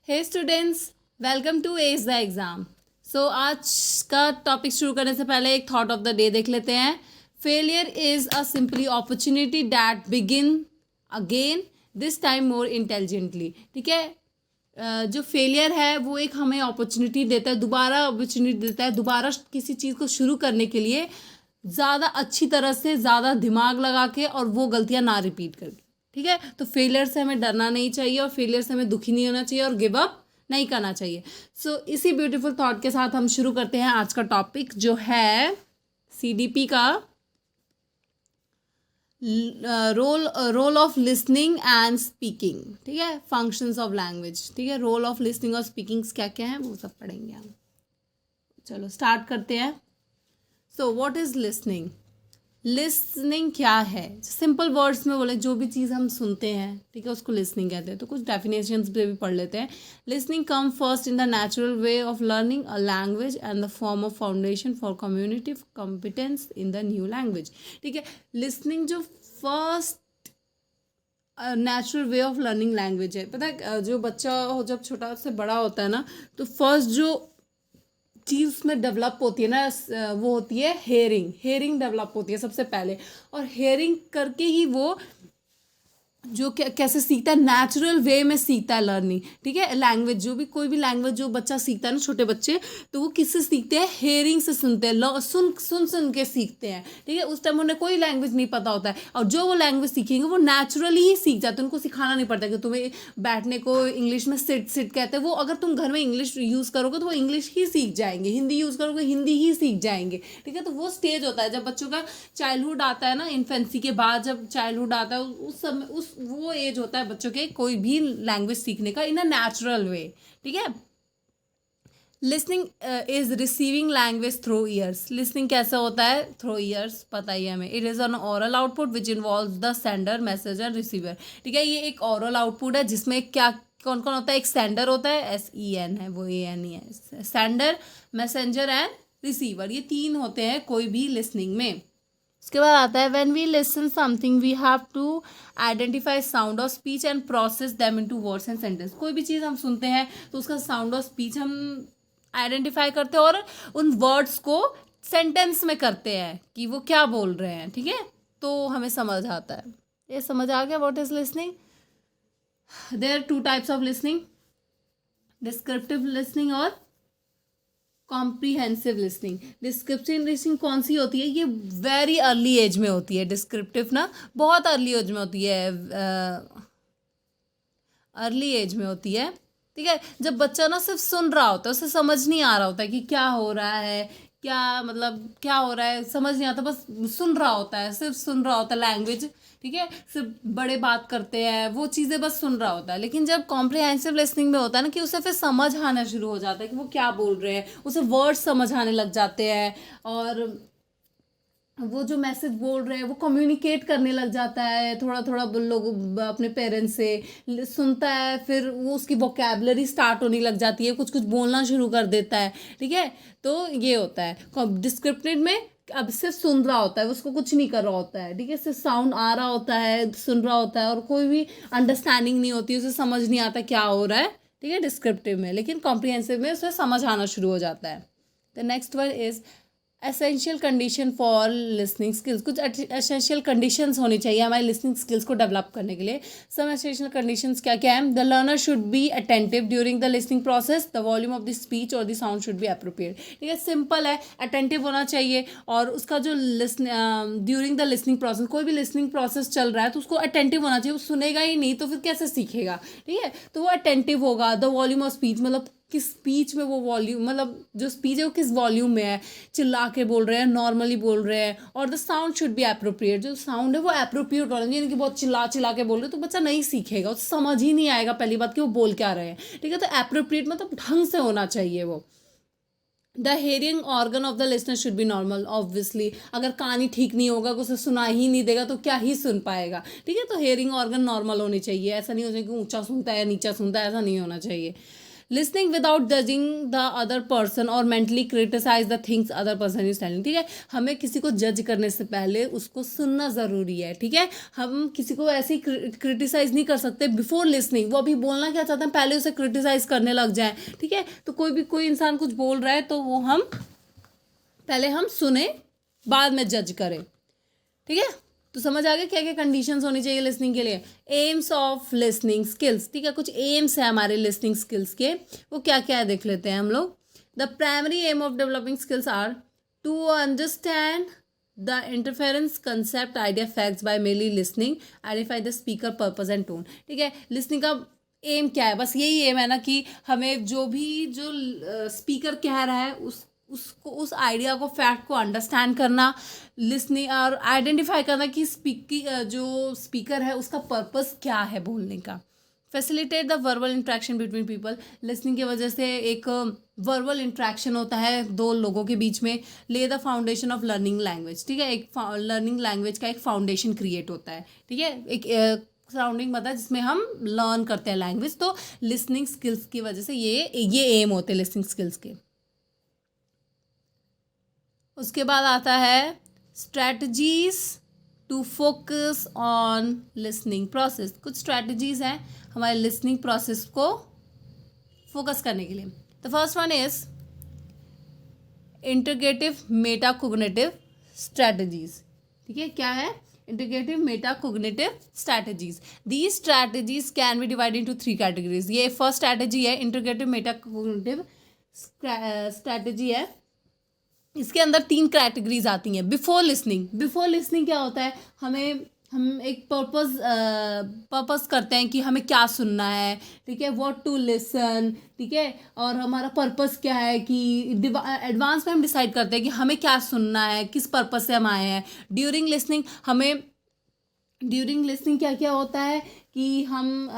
Hey students, welcome to ace the exam. आज का topic शुरू करने से पहले एक थॉट ऑफ द डे देख लेते हैं। Failure is a simply opportunity that begin again, this time more intelligently. ठीक है, जो फेलियर है वो एक हमें अपॉर्चुनिटी देता है, दोबारा अपॉर्चुनिटी देता है, दोबारा किसी चीज़ को शुरू करने के लिए ज़्यादा अच्छी तरह से, ज़्यादा दिमाग लगा के और वो गलतियाँ ना रिपीट करके। ठीक है, तो फेलियर से हमें डरना नहीं चाहिए और फेलियर से हमें दुखी नहीं होना चाहिए और गिव अप नहीं करना चाहिए। इसी ब्यूटीफुल थॉट के साथ हम शुरू करते हैं आज का टॉपिक, जो है सीडीपी का role of listening and speaking. ठीक है, फंक्शंस ऑफ लैंग्वेज। ठीक है, रोल ऑफ लिसनिंग और स्पीकिंग्स क्या क्या हैं वो सब पढ़ेंगे हम। चलो स्टार्ट करते हैं। What is listening? लिसनिंग क्या है? सिंपल वर्ड्स में बोले, जो भी चीज़ हम सुनते हैं, ठीक है, उसको लिसनिंग कहते हैं। तो कुछ डेफिनेशंस भी पढ़ लेते हैं। Listening come first in the natural way of learning a language and the form of foundation for communicative competence in the new language. ठीक है, लिसनिंग जो first natural way of learning language है। पता है, जो बच्चा हो जब छोटा से बड़ा होता है ना, तो फर्स्ट जो चीज़ उसमें डेवलप होती है ना, वो होती है हेयरिंग डेवलप होती है सबसे पहले। और हेयरिंग करके ही वो जो कैसे सीखता है, नेचुरल वे में सीखता है लर्निंग। ठीक है, लैंग्वेज, जो भी कोई भी लैंग्वेज जो बच्चा सीखता है ना, छोटे बच्चे, तो वो किससे सीखते हैं? हेयरिंग से सुनते हैं, सुन के सीखते हैं। ठीक है, उस टाइम उन्हें कोई लैंग्वेज नहीं पता होता है, और जो वो लैंग्वेज सीखेंगे वो नेचुरली ही सीख जाते हैं। उनको सिखाना नहीं पड़ता कि तुम्हें बैठने को इंग्लिश में सिट कहते हैं। वो अगर तुम घर में इंग्लिश यूज़ करोगे तो वो इंग्लिश ही सीख जाएंगे, हिंदी यूज़ करोगे हिंदी ही सीख जाएंगे। ठीक है, तो वो स्टेज होता है जब बच्चों का चाइल्डहुड आता है ना, इन्फेंसी के बाद जब चाइल्डहुड आता है, उस समय वो एज होता है बच्चों के कोई भी लैंग्वेज सीखने का इन अ नेचुरल वे। ठीक है, listening is receiving language through years. Listening कैसे होता है? थ्रू ईयर्स, पता ही है हमें। It is an oral output which involve the sender, messenger, receiver. ठीक है, ये एक ओरल आउटपुट है जिसमें क्या कौन कौन होता है? एक सेंडर होता है, SEN है, वो AN ही है। सेंडर, मैसेंजर एंड रिसीवर, ये तीन होते हैं कोई भी लिसनिंग में। उसके बाद आता है when we listen something we have to identify sound of speech and process them into words and sentence. कोई भी चीज़ हम सुनते हैं तो उसका साउंड ऑफ स्पीच हम आइडेंटिफाई करते हैं और उन वर्ड्स को सेंटेंस में करते हैं कि वो क्या बोल रहे हैं। ठीक है, तो हमें समझ आता है। ये समझ आ गया what is listening? There are two types of listening, descriptive listening और कॉम्प्रीहेंसिव लिसनिंग। डिस्क्रिप्टिव लिसनिंग कौन सी होती है? ये वेरी अर्ली एज में होती है। डिस्क्रिप्टिव ना बहुत अर्ली एज में होती है, अर्ली एज में होती है। ठीक है, जब बच्चा ना सिर्फ सुन रहा होता है, उसे समझ नहीं आ रहा होता है कि क्या हो रहा है, क्या मतलब क्या हो रहा है, समझ नहीं आता, बस सुन रहा होता है, सिर्फ सुन रहा होता है लैंग्वेज। ठीक है, सिर्फ बड़े बात करते हैं, वो चीज़ें बस सुन रहा होता है। लेकिन जब कॉम्प्रिहेंसिव लिसनिंग में होता है ना, कि उसे फिर समझ आना शुरू हो जाता है कि वो क्या बोल रहे हैं, उसे वर्ड्स समझ आने लग जाते हैं, और वो जो मैसेज बोल रहे हैं वो कम्युनिकेट करने लग जाता है। थोड़ा थोड़ा लोग अपने पेरेंट्स से सुनता है, फिर वो उसकी वोकेबलरी स्टार्ट होने लग जाती है, कुछ कुछ बोलना शुरू कर देता है। ठीक है, तो ये होता है डिस्क्रिप्टिव में। अब सिर्फ सुन रहा होता है, उसको कुछ नहीं कर रहा होता है। ठीक है, सिर्फ साउंड आ रहा होता है, सुन रहा होता है, और कोई भी अंडरस्टैंडिंग नहीं होती, उसे समझ नहीं आता क्या हो रहा है। ठीक है, डिस्क्रिप्टिव में। लेकिन कॉम्प्रिहेंसिव में उसे समझ आना शुरू हो जाता है। The next one is essential condition for listening skills. कुछ एसेंशियल कंडीशंस होनी चाहिए हमारे लिसनिंग स्किल्स को डेवलप करने के लिए। सम एसेंशियल कंडीशंस क्या क्या है? The learner should be attentive during the listening process, the volume of the speech और the sound should be appropriate. ठीक है, सिंपल है, अटेंटिव होना चाहिए, और उसका जो ड्यूरिंग द लिसनिंग प्रोसेस, कोई भी लिसनिंग प्रोसेस चल रहा है तो उसको अटेंटिव होना चाहिए। वो सुनेगा ही नहीं तो फिर कैसे सीखेगा? ठीक है, तो वो अटेंटिव होगा। द वॉल्यूम ऑफ स्पीच, मतलब किस स्पीच में वो वॉल्यूम, मतलब जो स्पीच है वो किस वॉल्यूम में है, चिल्ला के बोल रहे हैं, नॉर्मली बोल रहे हैं। और the sound should be appropriate, जो साउंड है वो अप्रोप्रिएट होना चाहिए, कि बहुत चिल्ला के बोल रहे हैं तो बच्चा नहीं सीखेगा, उसे समझ ही नहीं आएगा पहली बात कि वो बोल क्या रहे हैं। ठीक है, तो अप्रोप्रिएट मतलब ढंग से होना चाहिए वो। The hearing organ of the listener should be normal. Obviously अगर कान ही ठीक नहीं होगा, उसे सुना ही नहीं देगा तो क्या ही सुन पाएगा। ठीक है, तो हेयरिंग ऑर्गन नॉर्मल होनी चाहिए। ऐसा नहीं हो चाहिए कि ऊंचा सुनता है नीचा सुनता है, ऐसा नहीं होना चाहिए। Listening without judging the other person और mentally criticise the things other person is telling, ठीक है। हमें किसी को जज करने से पहले उसको सुनना ज़रूरी है, ठीक है। हम किसी को ऐसे ही क्रिटिसाइज नहीं कर सकते बिफोर लिसनिंग। वो अभी बोलना क्या चाहते हैं, पहले उसे क्रिटिसाइज करने लग जाए, ठीक है। तो कोई इंसान कुछ बोल रहा है तो वो हम पहले हम सुने, बाद में जज करें, ठीक है। तो समझ आ गया क्या क्या कंडीशंस होनी चाहिए लिसनिंग के लिए। एम्स ऑफ लिसनिंग स्किल्स, ठीक है। कुछ एम्स है हमारे लिसनिंग स्किल्स के, वो क्या क्या है देख लेते हैं हम लोग। The primary aim of developing skills are to understand the interference concept idea facts by mainly listening, identify the speaker purpose and tone, ठीक है। लिसनिंग का एम क्या है, बस यही एम है ना कि हमें जो स्पीकर कह रहा है उसको उस आइडिया को, फैक्ट को अंडरस्टैंड करना, लिसनिंग और आइडेंटिफाई करना कि जो स्पीकर है उसका पर्पस क्या है बोलने का। Facilitate the verbal interaction between people, listening की वजह से एक वर्बल इंट्रैक्शन होता है दो लोगों के बीच में। ले the foundation of learning language, ठीक है। एक लर्निंग लैंग्वेज का एक फाउंडेशन क्रिएट होता है, ठीक है। एक सराउंडिंग मतलब जिसमें हम लर्न करते हैं लैंग्वेज। तो लिसनिंग स्किल्स की वजह से ये एम होते हैं लिसनिंग स्किल्स के। उसके बाद आता है strategies to focus on listening process. कुछ स्ट्रैटेजीज हैं हमारे लिसनिंग प्रोसेस को फोकस करने के लिए। The first one is integrative metacognitive strategies, ठीक है। क्या है? Integrative metacognitive strategies. These strategies can be divide into 3 categories. ये फर्स्ट स्ट्रैटेजी है, इंटीग्रेटिव मेटाकोग्निटिव स्ट्रैटेजी है। इसके अंदर 3 कैटेगरीज आती हैं। बिफोर लिसनिंग क्या होता है, हम एक पर्पस करते हैं कि हमें क्या सुनना है, ठीक है। व्हाट टू लिसन, ठीक है। और हमारा पर्पस क्या है कि एडवांस में हम डिसाइड करते हैं कि हमें क्या सुनना है, किस पर्पस से हम आए हैं। ड्यूरिंग लिसनिंग क्या क्या होता है कि हम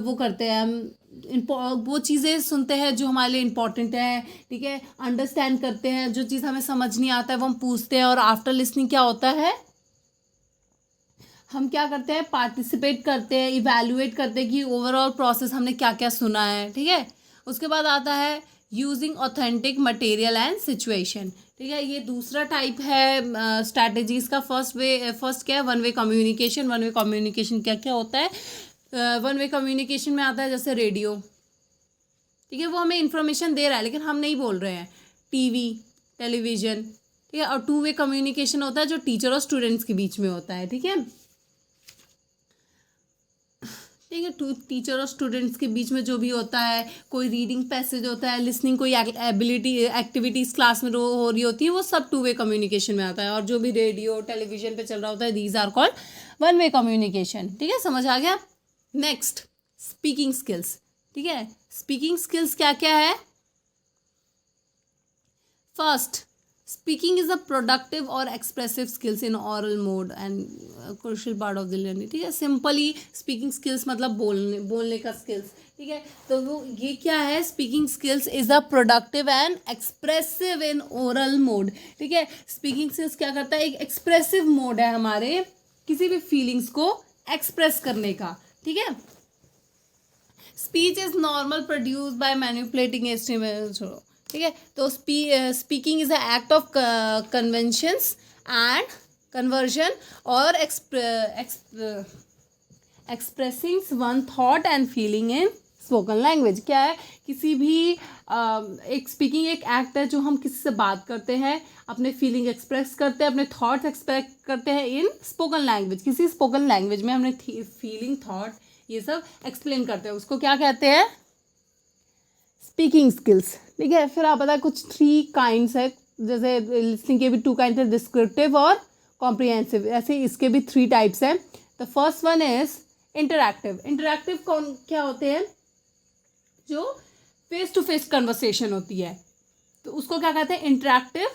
वो करते हैं, हम वो चीज़ें सुनते हैं जो हमारे लिए इम्पॉर्टेंट है, ठीक है। अंडरस्टैंड करते हैं, जो चीज़ हमें समझ नहीं आता है वो हम पूछते हैं। और आफ्टर लिसनिंग क्या होता है, हम क्या करते हैं, पार्टिसिपेट करते हैं, इवैल्यूएट करते हैं कि ओवरऑल प्रोसेस हमने क्या क्या सुना है, ठीक है। उसके बाद आता है using authentic material and situation, ठीक है। ये दूसरा टाइप है स्ट्रैटेजीज का। फर्स्ट क्या है, one way communication. One way communication क्या क्या होता है, वन वे कम्युनिकेशन में आता है जैसे रेडियो, ठीक है। वो हमें इन्फॉर्मेशन दे रहा है लेकिन हम नहीं बोल रहे हैं। टीवी, टेलीविज़न, ठीक है। और 2 वे कम्युनिकेशन होता है जो टीचर और स्टूडेंट्स के बीच में होता है, ठीक है। ठीक है, टीचर और स्टूडेंट्स के बीच में जो भी होता है, कोई रीडिंग पैसेज होता है, लिसनिंग कोई एक्टिविटीज़ क्लास में हो रही होती है, वो सब 2 वे कम्युनिकेशन में आता है। और जो भी रेडियो टेलीविजन पे चल रहा होता है, these are called 1 way communication, ठीक है। समझ आ गया। नेक्स्ट, स्पीकिंग स्किल्स, ठीक है। स्पीकिंग स्किल्स क्या क्या है। First, speaking is a productive और expressive skills in aural mode and crucial part of the learning, ठीक है। सिंपली स्पीकिंग स्किल्स मतलब बोलने का स्किल्स, ठीक है। तो वो ये क्या है, speaking skills is a productive and expressive in oral mode, ठीक है। स्पीकिंग स्किल्स क्या करता है, एक एक्सप्रेसिव मोड है हमारे किसी भी फीलिंग्स को एक्सप्रेस करने का, ठीक है। Speech is normal produce by manipulating estimates, ठीक है। तो speaking is a act of conventions and conversion और expressing one thought and feeling in spoken language. क्या है, किसी भी एक स्पीकिंग एक एक्ट है जो हम किसी से बात करते हैं, अपने फीलिंग एक्सप्रेस करते हैं, अपने थॉट्स एक्सप्रेस करते हैं इन स्पोकन लैंग्वेज। किसी स्पोकन लैंग्वेज में हमने फीलिंग, थॉट ये सब एक्सप्लेन करते हैं, उसको क्या कहते हैं, स्पीकिंग स्किल्स, ठीक है। फिर आप पता है कुछ 3 काइंड्स है, जैसे लिसनिंग के भी 2 काइंड्स है, डिस्क्रिप्टिव और कॉम्प्रिहेंसिव। ऐसे इसके भी 3 टाइप्स हैं। The first one is interactive क्या होते हैं, जो फेस टू फेस कन्वर्सेशन होती है, तो उसको क्या कहते हैं, इंटरैक्टिव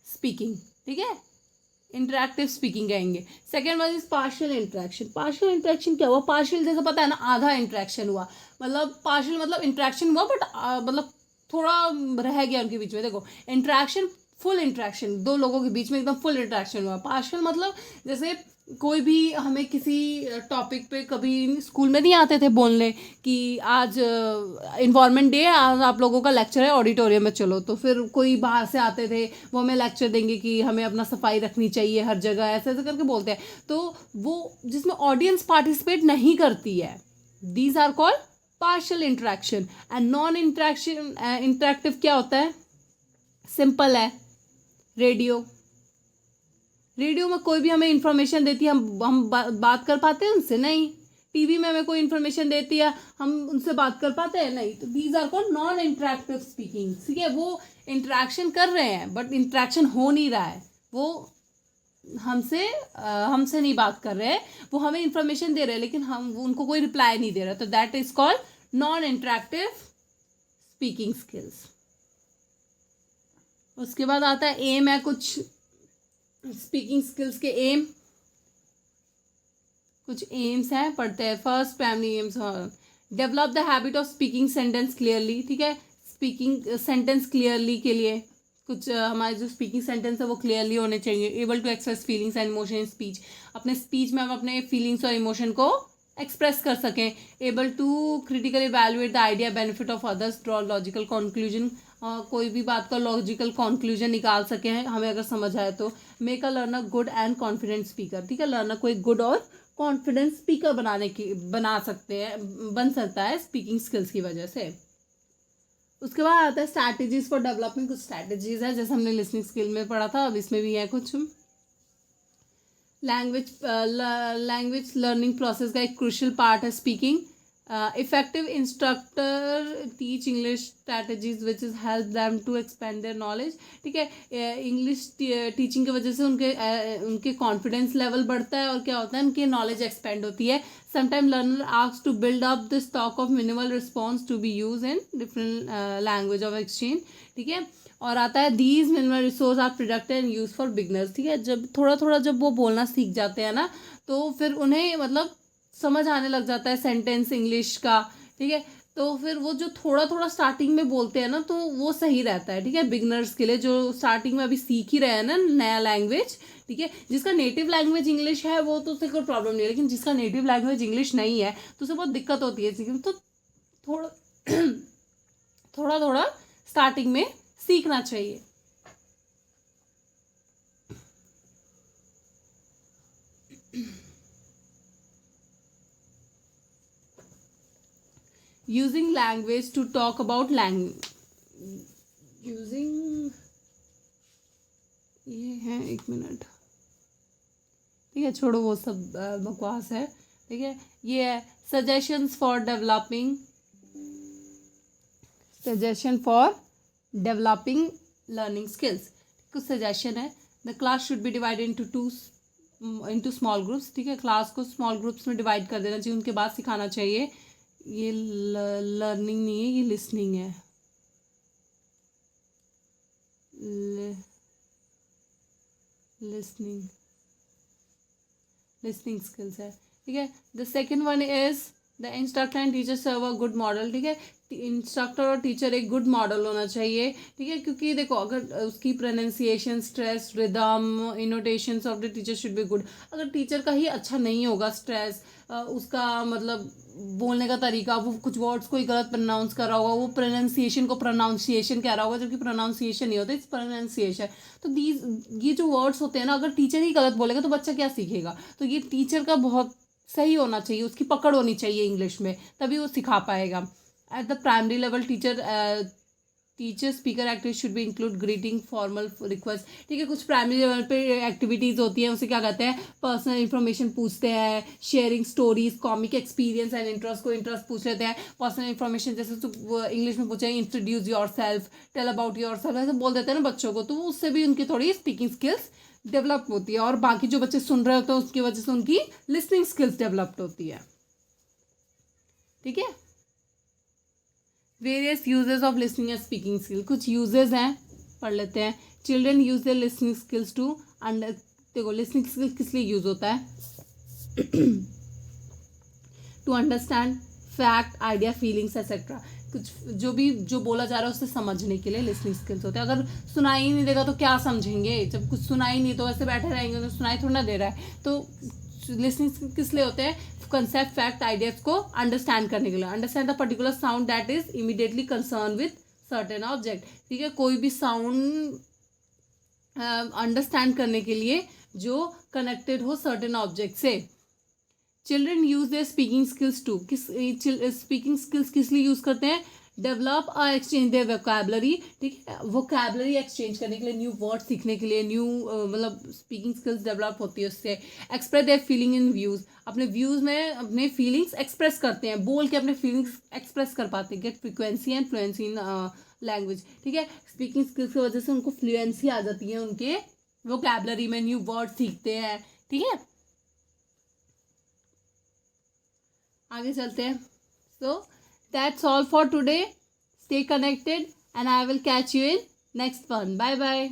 स्पीकिंग, ठीक है। इंटरैक्टिव स्पीकिंग कहेंगे। Second one is partial interaction. Partial interaction क्या हुआ, पार्शियल जैसे पता है ना, आधा इंटरेक्शन हुआ, मतलब पार्शियल मतलब इंटरेक्शन हुआ बट मतलब थोड़ा रह गया उनके बीच में। देखो, इंटरेक्शन फुल इंटरेक्शन, दो लोगों के बीच में एकदम फुल इंटरेक्शन हुआ। पार्शियल मतलब जैसे कोई भी हमें किसी टॉपिक पे, कभी स्कूल में नहीं आते थे बोलने कि आज इन्वायरमेंट डे है, आज आप लोगों का लेक्चर है ऑडिटोरियम में चलो, तो फिर कोई बाहर से आते थे, वो हमें लेक्चर देंगे कि हमें अपना सफाई रखनी चाहिए हर जगह, ऐसे ऐसे करके बोलते हैं। तो वो जिसमें ऑडियंस पार्टिसिपेट नहीं करती है, these are called partial interaction. And non interaction interactive क्या होता है? सिंपल है, रेडियो। रेडियो में कोई भी हमें इंफॉर्मेशन देती है, हम बात कर पाते हैं उनसे? नहीं। टीवी में हमें कोई इंफॉर्मेशन देती है, हम उनसे बात कर पाते हैं? नहीं। तो these are called non interactive speaking. ठीक है, वो इंटरेक्शन कर रहे हैं बट इंटरेक्शन हो नहीं रहा है, वो हमसे नहीं बात कर रहे हैं, वो हमें इंफॉर्मेशन दे रहे हैं लेकिन हम उनको कोई रिप्लाई नहीं दे रहा, तो that is called non interactive speaking skills. उसके बाद आता है एम है, कुछ स्पीकिंग स्किल्स के एम, कुछ एम्स हैं, पढ़ते हैं। First primary AIIMS, develop the habit of speaking sentence clearly. ठीक है, स्पीकिंग सेंटेंस क्लियरली के लिए कुछ हमारे जो स्पीकिंग सेंटेंस है वो क्लियरली होने चाहिए। Able to express feelings and emotion in speech, अपने स्पीच में हम अपने फीलिंग्स और इमोशन को एक्सप्रेस कर सकें। Able to critically evaluate the idea benefit of others, draw logical conclusion, कोई भी बात का लॉजिकल कंक्लूजन निकाल सके हैं हमें अगर समझ आए तो। Make a learner good and confident speaker. ठीक है, लर्नर को एक गुड और कॉन्फिडेंस स्पीकर बन सकता है स्पीकिंग स्किल्स की वजह से। उसके बाद आता है स्ट्रैटेजीज फॉर डेवलपमेंट। कुछ स्ट्रैटेजीज है जैसे हमने लिसनिंग स्किल में पढ़ा था, अब इसमें भी है कुछ। लैंग्वेज लर्निंग प्रोसेस का एक क्रूशियल पार्ट है speaking. Effective instructor teach English strategies which is help them to expand their knowledge. ठीक है, इंग्लिश टीचिंग की वजह से उनके कॉन्फिडेंस लेवल बढ़ता है और क्या होता है, उनकी नॉलेज एक्सपेंड होती है। Sometime learner asks to build up the stock of minimal response to be use in different language of exchange. ठीक है, और आता है these minimal resource are productive and use for beginners. ठीक है, जब थोड़ा थोड़ा जब वो बोलना सीख जाते हैं ना, तो फिर उन्हें मतलब समझ आने लग जाता है सेंटेंस इंग्लिश का। ठीक है, तो फिर वो जो थोड़ा थोड़ा स्टार्टिंग में बोलते हैं ना, तो वो सही रहता है। ठीक है, बिगनर्स के लिए जो स्टार्टिंग में अभी सीख ही रहे हैं ना नया लैंग्वेज। ठीक है, जिसका नेटिव लैंग्वेज इंग्लिश है वो तो उसे कोई प्रॉब्लम नहीं है, लेकिन जिसका नेटिव लैंग्वेज इंग्लिश नहीं है तो उसे बहुत दिक्कत होती है। तो थोड़ा थोड़ा थोड़ा स्टार्टिंग में सीखना चाहिए। Using language to talk about using, ये है, एक मिनट। ठीक है, छोड़ो वो सब बकवास है। ठीक है, ये है suggestions for developing learning skills. कुछ सजेशन है। The class should be divided into small groups. ठीक है, क्लास को स्मॉल ग्रुप्स में डिवाइड कर देना चाहिए, उनके बाद सिखाना चाहिए। ये लर्निंग नहीं है, ये लिसनिंग है। लिसनिंग स्किल्स है। ठीक है, the second one is the instructor and teacher serve a good model. ठीक है, इंस्ट्रक्टर और टीचर एक गुड मॉडल होना चाहिए। ठीक है, क्योंकि देखो अगर उसकी pronunciation, stress, rhythm, intonations of the teacher should be good. अगर टीचर का ही अच्छा नहीं होगा, स्ट्रेस, उसका मतलब बोलने का तरीका, वो कुछ वर्ड्स को ही गलत प्रोनाउंस कर रहा होगा, वो प्रोनाउंसिएशन को प्रोनाउंसिएशन कह रहा होगा जबकि प्रोनाउंसिएशन नहीं होता, इट्स प्रोनाउंसिएशन। तो ये जो वर्ड्स होते हैं ना, अगर टीचर ही गलत बोलेगा तो बच्चा क्या सीखेगा। तो ये टीचर का बहुत सही होना चाहिए, उसकी पकड़ होनी चाहिए इंग्लिश में, तभी वो सिखा पाएगा। At the primary level teacher speaker activity should be include greeting, formal request. ठीक है, कुछ प्राइमरी लेवल पे एक्टिविटीज़ होती हैं, उसे क्या कहते हैं, पर्सनल इंफॉर्मेशन पूछते हैं, sharing stories, comic experience and interest पूछ लेते हैं। पर्सनल इंफॉर्मेशन जैसे तो इंग्लिश में पूछे, introduce yourself, tell about yourself, ऐसे बोल देते हैं ना बच्चों को, तो उससे भी उनकी थोड़ी स्पीकिंग स्किल्स डेवलप होती है, और बाकी जो बच्चे सुन रहे होते हैं उसकी वजह से उनकी लिसनिंग स्किल्स डेवलप्ड होती है। ठीक है, various uses of listening and speaking skill. कुछ यूजेस हैं, पढ़ लेते हैं। Children use their listening skills to देखो लिसनिंग स्किल्स किस लिए यूज होता है, to understand fact, idea, feelings etcetera. कुछ जो बोला जा रहा है उससे समझने के लिए लिसनिंग स्किल्स होते हैं। अगर सुनाई ही नहीं देगा तो क्या समझेंगे, जब कुछ सुनाई नहीं तो वैसे बैठे रहेंगे तो सुनाई थोड़ा ना दे रहा है। तो लिसनिंग किस लिए होते हैं, कंसेप्ट फैक्ट आइडियाज को अंडरस्टैंड करने के लिए। Understand the particular sound that is immediately concern with certain object, ठीक है, कोई भी साउंड अंडरस्टैंड करने के लिए जो कनेक्टेड हो सर्टेन ऑब्जेक्ट से। Children use their speaking skills to, speaking skills किस लिए यूज करते हैं, डेवलप और एक्सचेंज देयर वोकैबुलरी, ठीक है, वोकैबुलरी एक्सचेंज करने के लिए, न्यू वर्ड सीखने के लिए, न्यू मतलब स्पीकिंग स्किल्स डेवलप होती है उससे। Express their feeling in views, अपने व्यूज में अपने फीलिंग्स एक्सप्रेस करते हैं, बोल के अपने फीलिंग्स एक्सप्रेस कर पाते हैं। Get frequency and fluency in language, ठीक है, स्पीकिंग स्किल्स की वजह से उनको फ्लुएंसी आ जाती है उनके वोकैबुलरी में, न्यू वर्ड सीखते हैं, ठीक है। आगे चलते हैं। So that's all for today, stay connected and I will catch you in next one, bye bye.